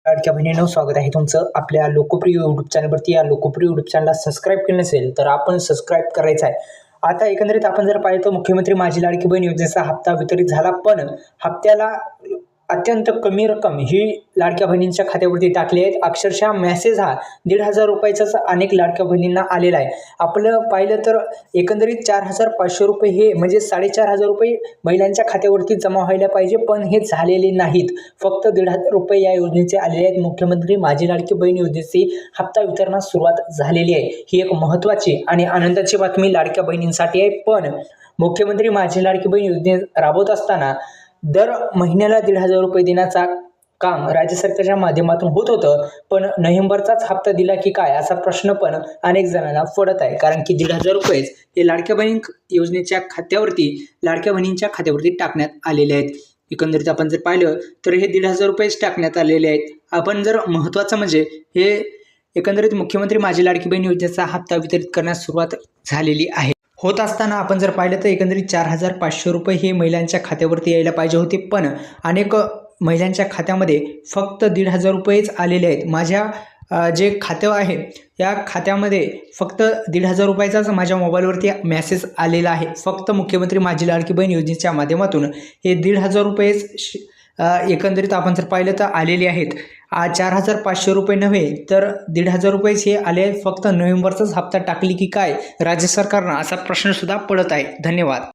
लाडक्या बहिणींनो, स्वागत आहे तुमचं आपल्या लोकप्रिय यूट्यूब चॅनलवरती. या लोकप्रिय यूट्यूब चॅनलला सबस्क्राईब केलं नसेल तर आपण सबस्क्राईब करायचं आहे. आता एकंदरीत आपण जर पाहिलं तर मुख्यमंत्री माझी लाडकी बहीण योजनेचा हप्ता वितरित झाला, पण हप्त्याला अत्यंत कमी रक्कम ही लाडक्या बहिणींच्या खात्यावरती टाकली आहेत. अक्षरशः मेसेज हा 1,500 रुपयाचाच अनेक लाडक्या बहिणींना आलेला आहे. आपलं पाहिलं तर एकंदरीत 4,500 रुपये हे म्हणजे 4,500 रुपये महिलांच्या खात्यावरती जमा व्हायला पाहिजे, पण हे झालेले नाहीत. फक्त 1,500 रुपये या योजनेचे आलेले आहेत. मुख्यमंत्री माझी लाडकी बहीण योजनेची हप्ता वितरणास सुरुवात झालेली आहे. ही एक महत्त्वाची आणि आनंदाची बातमी लाडक्या बहिणींसाठी आहे. पण मुख्यमंत्री माझी लाडकी बहीण योजने राबवत असताना दर महिन्याला 1,500 रुपये देण्याचा काम राज्य सरकारच्या माध्यमातून होत होतं, पण नोव्हेंबरचाच हप्ता दिला की काय असा प्रश्न पण अनेक जणांना पडत आहे. कारण की 1,500 रुपये हे लाडक्या बहीण योजनेच्या खात्यावरती लाडक्या बहिणींच्या खात्यावरती टाकण्यात आलेले आहेत. एकंदरीत आपण जर पाहिलं तर हे 1,500 रुपयेच टाकण्यात आलेले आहेत. आपण जर महत्त्वाचं म्हणजे हे एकंदरीत मुख्यमंत्री माझी लाडकी बहीण योजनेचा हप्ता वितरित करण्यास सुरुवात झालेली आहे. होत असताना आपण जर पाहिलं तर एकंदरीत 4,500 रुपये हे महिलांच्या खात्यावरती यायला पाहिजे होते, पण अनेक महिलांच्या खात्यामध्ये फक्त 1,500 रुपयेच आलेले आहेत. माझ्या जे खातं आहे या खात्यामध्ये फक्त 1,500 रुपयाचाच माझ्या मोबाईलवरती मेसेज आलेला आहे. फक्त मुख्यमंत्री माझी लाडकी बहीण योजनेच्या माध्यमातून हे 1,500 रुपयेच एकंदरीत आपण जर पाहिलं तर आलेले आहेत. 4,500 रुपये नव्हे तर 1,500 रुपयेच हे आले आहेत. फक्त नोव्हेंबरचाच हप्ता टाकली की काय राज्य सरकारनं असा प्रश्नसुद्धा पडत आहे. धन्यवाद.